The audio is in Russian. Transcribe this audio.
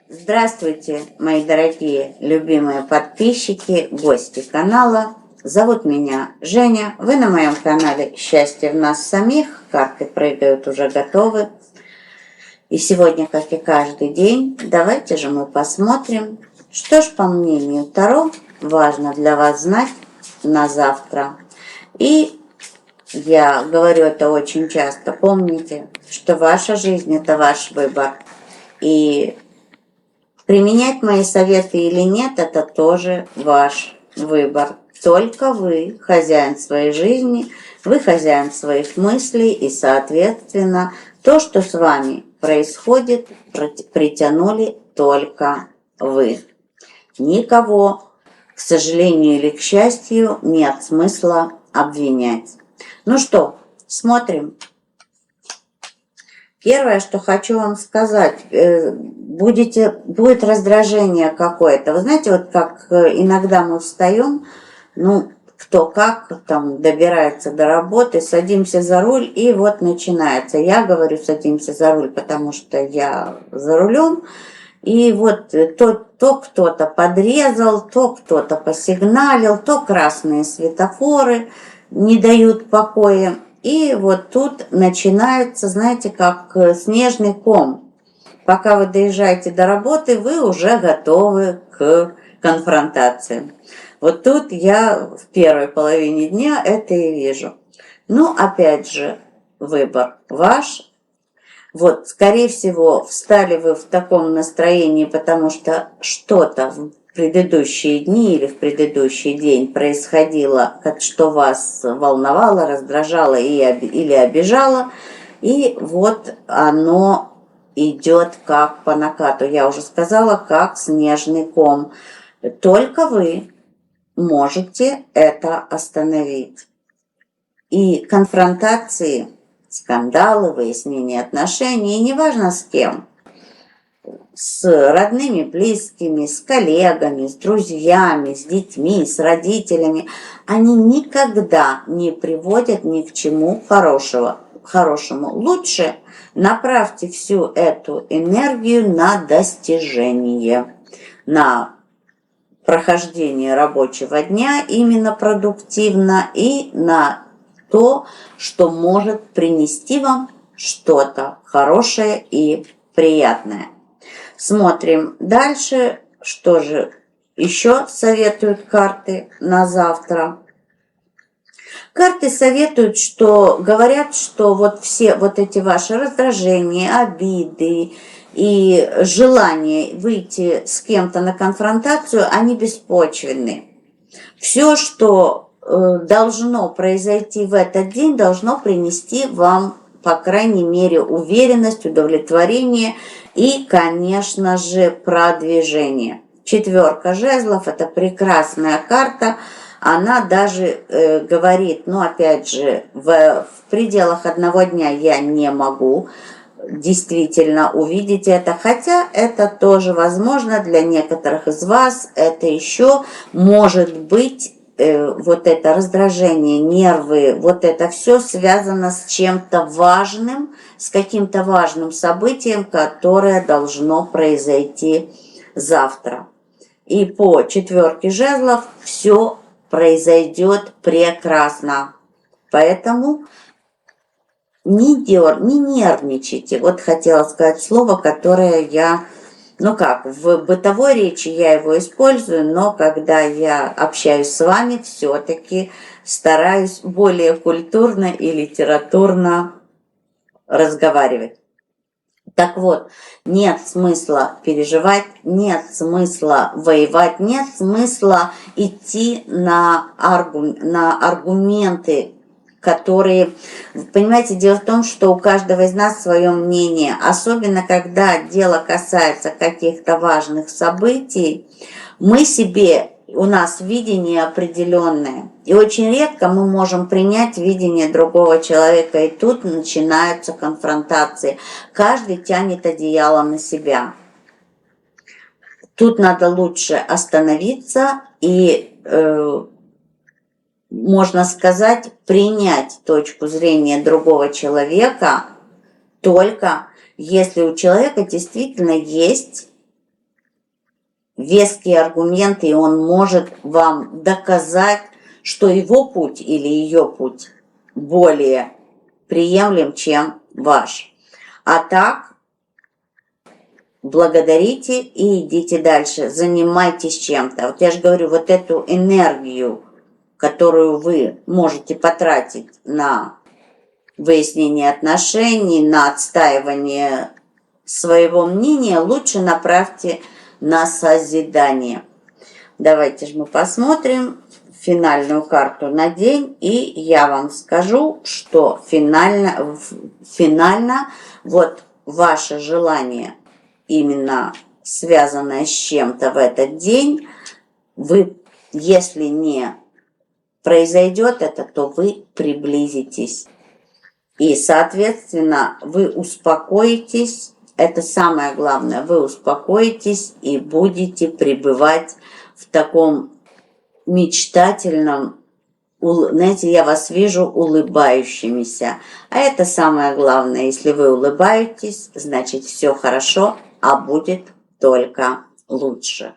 Здравствуйте, мои дорогие, любимые подписчики, гости канала. Зовут меня Женя. Вы на моем канале «Счастье в нас самих». Карты прыгают уже готовы. И сегодня, как и каждый день, давайте же мы посмотрим, что ж, по мнению Таро, важно для вас знать на завтра. И я говорю это очень часто. Помните, что ваша жизнь – это ваш выбор. И применять мои советы или нет, это тоже ваш выбор. Только вы хозяин своей жизни, вы хозяин своих мыслей, и, соответственно, то, что с вами происходит, притянули только вы. Никого, к сожалению или к счастью, нет смысла обвинять. Ну что, смотрим. Первое, что хочу вам сказать, будет раздражение какое-то. Вы знаете, вот как иногда мы встаем, ну, кто как там добирается до работы, садимся за руль, и вот начинается. Я говорю, садимся за руль, потому что я за рулем, и вот то кто-то подрезал, то кто-то посигналил, то красные светофоры не дают покоя. И вот тут начинается, знаете, как снежный ком. Пока вы доезжаете до работы, вы уже готовы к конфронтации. Вот тут я в первой половине дня это и вижу. Ну, опять же, выбор ваш. Вот, скорее всего, встали вы в таком настроении, потому что что-то в предыдущие дни или в предыдущий день происходило, что вас волновало, раздражало или обижало, и вот оно идет как по накату. Я уже сказала, как снежный ком. Только вы можете это остановить. И конфронтации, скандалы, выяснение отношений, неважно с кем, с родными, близкими, с коллегами, с друзьями, с детьми, с родителями, они никогда не приводят ни к чему хорошему. Лучше направьте всю эту энергию на достижение, на прохождение рабочего дня именно продуктивно и на то, что может принести вам что-то хорошее и приятное. Смотрим дальше, что же еще советуют карты на завтра. Карты советуют, говорят, что вот все вот эти ваши раздражения, обиды и желание выйти с кем-то на конфронтацию, они беспочвенны. Все, что должно произойти в этот день, должно принести вам, по крайней мере, уверенность, удовлетворение и, конечно же, продвижение. Четверка жезлов – это прекрасная карта. Она даже говорит, ну, опять же, в пределах одного дня я не могу действительно увидеть это, хотя это тоже возможно для некоторых из вас. Это еще может быть вот это раздражение, нервы, вот это все связано с чем-то важным, с каким-то важным событием, которое должно произойти завтра. И по четверке жезлов все произойдет прекрасно. Поэтому не нервничайте. Вот хотела сказать слово, которое я, в бытовой речи я его использую, но когда я общаюсь с вами, все-таки стараюсь более культурно и литературно разговаривать. Так вот, нет смысла переживать, нет смысла воевать, нет смысла идти на аргументы, которые, понимаете, дело в том, что у каждого из нас свое мнение, особенно когда дело касается каких-то важных событий, у нас видение определенное, и очень редко мы можем принять видение другого человека, и тут начинаются конфронтации. Каждый тянет одеяло на себя. Тут надо лучше остановиться и можно сказать, принять точку зрения другого человека только если у человека действительно есть веские аргументы, и он может вам доказать, что его путь или ее путь более приемлем, чем ваш. А так, благодарите и идите дальше, занимайтесь чем-то. Вот я же говорю, вот эту энергию, которую вы можете потратить на выяснение отношений, на отстаивание своего мнения, лучше направьте на созидание. Давайте же мы посмотрим финальную карту на день, и я вам скажу, что финально вот ваше желание, именно связанное с чем-то в этот день, вы, если не произойдет это, то вы приблизитесь. И, соответственно, вы успокоитесь, это самое главное, вы успокоитесь и будете пребывать в таком мечтательном, знаете, я вас вижу улыбающимися. А это самое главное, если вы улыбаетесь, значит все хорошо, а будет только лучше.